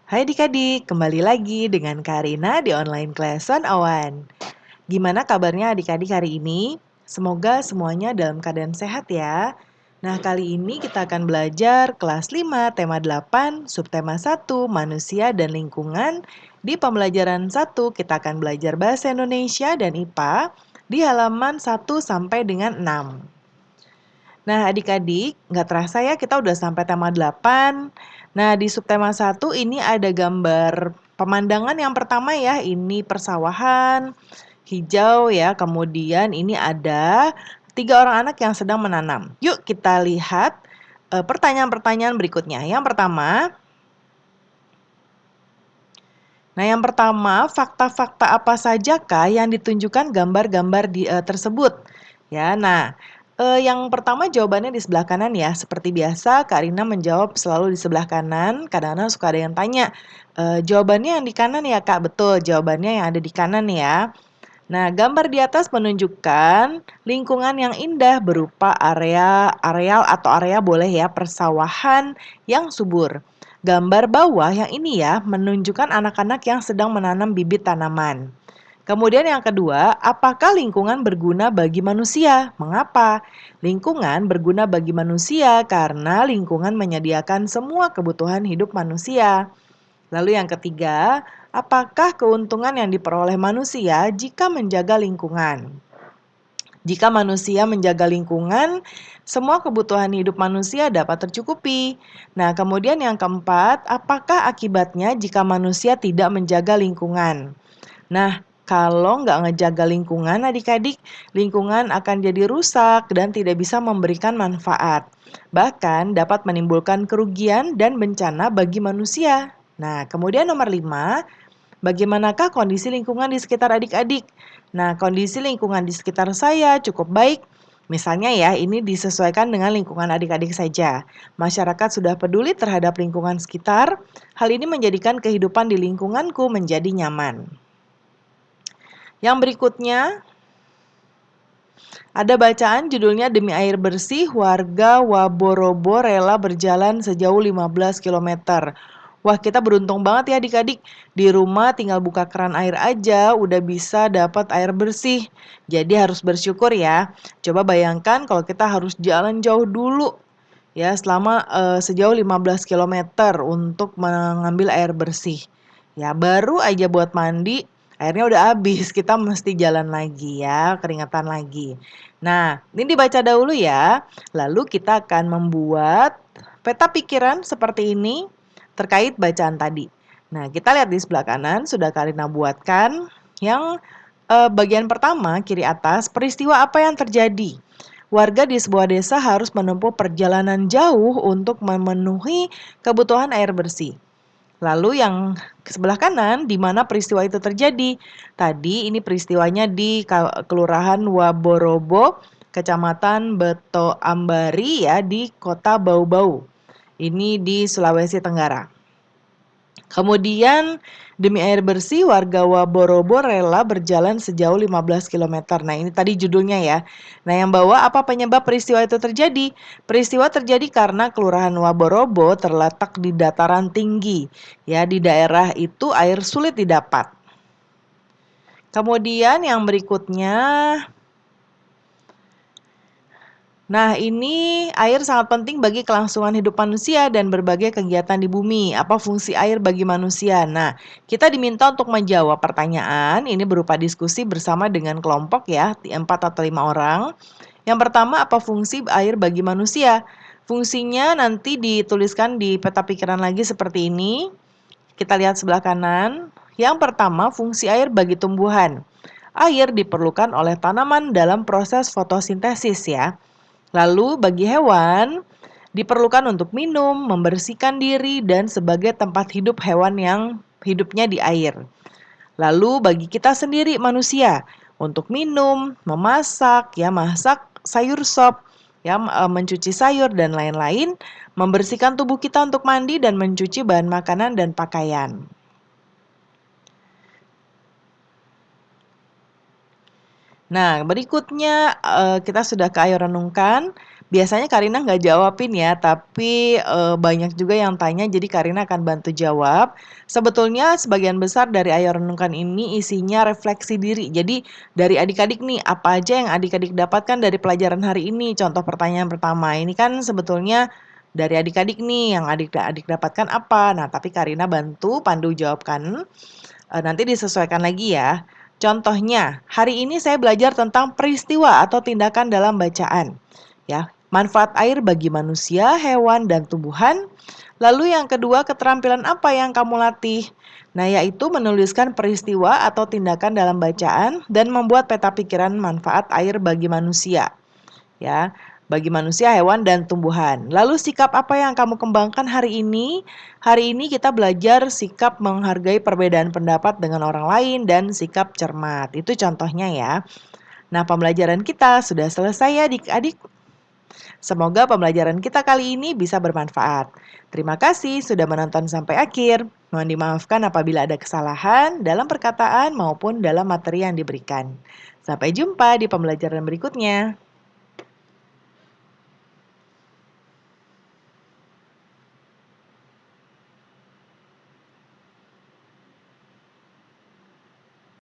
Hai adik-adik, kembali lagi dengan Karina di online lesson Awan. Gimana kabarnya adik-adik hari ini? Semoga semuanya dalam keadaan sehat ya. Nah, kali ini kita akan belajar kelas 5, tema 8, subtema 1, manusia dan lingkungan. Di pembelajaran 1, kita akan belajar bahasa Indonesia dan IPA di halaman 1 sampai dengan 6. Nah, adik-adik, nggak terasa ya kita udah sampai tema 8. Nah, di subtema 1 ini ada gambar pemandangan yang pertama ya, ini persawahan, hijau ya, kemudian ini ada 3 orang anak yang sedang menanam. Yuk kita lihat pertanyaan-pertanyaan berikutnya. Yang pertama, fakta-fakta apa sajakah yang ditunjukkan gambar-gambar tersebut? Ya, nah, yang pertama jawabannya di sebelah kanan ya. Seperti biasa, Kak Rina menjawab selalu di sebelah kanan. Kadang-kadang suka ada yang tanya, jawabannya yang di kanan ya Kak? Betul, jawabannya yang ada di kanan ya. Nah, gambar di atas menunjukkan lingkungan yang indah berupa areal atau area boleh ya, persawahan yang subur. Gambar bawah yang ini ya, menunjukkan anak-anak yang sedang menanam bibit tanaman. Kemudian yang kedua, apakah lingkungan berguna bagi manusia? Mengapa? Lingkungan berguna bagi manusia karena lingkungan menyediakan semua kebutuhan hidup manusia. Lalu yang ketiga, apakah keuntungan yang diperoleh manusia jika menjaga lingkungan? Jika manusia menjaga lingkungan, semua kebutuhan hidup manusia dapat tercukupi. Nah, kemudian yang keempat, apakah akibatnya jika manusia tidak menjaga lingkungan? Nah, kalau nggak ngejaga lingkungan adik-adik, lingkungan akan jadi rusak dan tidak bisa memberikan manfaat. Bahkan dapat menimbulkan kerugian dan bencana bagi manusia. Nah, kemudian nomor 5, bagaimanakah kondisi lingkungan di sekitar adik-adik? Nah, kondisi lingkungan di sekitar saya cukup baik. Misalnya ya, ini disesuaikan dengan lingkungan adik-adik saja. Masyarakat sudah peduli terhadap lingkungan sekitar. Hal ini menjadikan kehidupan di lingkunganku menjadi nyaman. Yang berikutnya, ada bacaan judulnya Demi Air Bersih, warga Waborobo rela berjalan sejauh 15 kilometer. Wah, kita beruntung banget ya adik-adik. Di rumah tinggal buka keran air aja udah bisa dapat air bersih. Jadi harus bersyukur ya. Coba bayangkan kalau kita harus jalan jauh dulu ya selama sejauh 15 kilometer untuk mengambil air bersih. Ya, baru aja buat mandi, airnya udah habis, kita mesti jalan lagi ya, keringetan lagi. Nah, ini dibaca dahulu ya. Lalu kita akan membuat peta pikiran seperti ini terkait bacaan tadi. Nah, kita lihat di sebelah kanan sudah Karina buatkan yang bagian pertama kiri atas, peristiwa apa yang terjadi? Warga di sebuah desa harus menempuh perjalanan jauh untuk memenuhi kebutuhan air bersih. Lalu yang sebelah kanan, di mana peristiwa itu terjadi. Tadi ini peristiwanya di Kelurahan Waborobo, Kecamatan Beto Ambari ya, di Kota Bau-Bau. Ini di Sulawesi Tenggara. Kemudian demi air bersih warga Waborobo rela berjalan sejauh 15 kilometer. Nah, ini tadi judulnya ya. Nah, yang bawah apa penyebab peristiwa itu terjadi? Peristiwa terjadi karena Kelurahan Waborobo terletak di dataran tinggi. Ya, di daerah itu air sulit didapat. Kemudian yang berikutnya, nah, ini air sangat penting bagi kelangsungan hidup manusia dan berbagai kegiatan di bumi. Apa fungsi air bagi manusia? Nah, kita diminta untuk menjawab pertanyaan. Ini berupa diskusi bersama dengan kelompok ya, 4 atau 5 orang. Yang pertama, apa fungsi air bagi manusia? Fungsinya nanti dituliskan di peta pikiran lagi seperti ini. Kita lihat sebelah kanan. Yang pertama, fungsi air bagi tumbuhan. Air diperlukan oleh tanaman dalam proses fotosintesis ya. Lalu bagi hewan, diperlukan untuk minum, membersihkan diri, dan sebagai tempat hidup hewan yang hidupnya di air. Lalu bagi kita sendiri manusia, untuk minum, memasak, ya masak sayur sop, ya mencuci sayur dan lain-lain, membersihkan tubuh kita untuk mandi dan mencuci bahan makanan dan pakaian. Nah, berikutnya kita sudah ke ayo renungkan. Biasanya Karina nggak jawabin ya, tapi, banyak juga yang tanya jadi Karina akan bantu jawab. Sebetulnya sebagian besar dari Ayo Renungkan ini isinya refleksi diri. Jadi dari adik-adik nih, apa aja yang adik-adik dapatkan dari pelajaran hari ini? Contoh pertanyaan pertama, ini kan sebetulnya dari adik-adik nih, yang adik-adik dapatkan apa? Nah, tapi Karina bantu pandu jawabkan, nanti disesuaikan lagi ya. Contohnya, hari ini saya belajar tentang peristiwa atau tindakan dalam bacaan. Ya, manfaat air bagi manusia, hewan, dan tumbuhan. Lalu yang kedua, keterampilan apa yang kamu latih? Nah, yaitu menuliskan peristiwa atau tindakan dalam bacaan dan membuat peta pikiran manfaat air bagi manusia. Ya, bagi manusia, hewan, dan tumbuhan. Lalu sikap apa yang kamu kembangkan hari ini? Hari ini kita belajar sikap menghargai perbedaan pendapat dengan orang lain dan sikap cermat. Itu contohnya ya. Nah, pembelajaran kita sudah selesai ya adik-adik. Semoga pembelajaran kita kali ini bisa bermanfaat. Terima kasih sudah menonton sampai akhir. Mohon dimaafkan apabila ada kesalahan dalam perkataan maupun dalam materi yang diberikan. Sampai jumpa di pembelajaran berikutnya.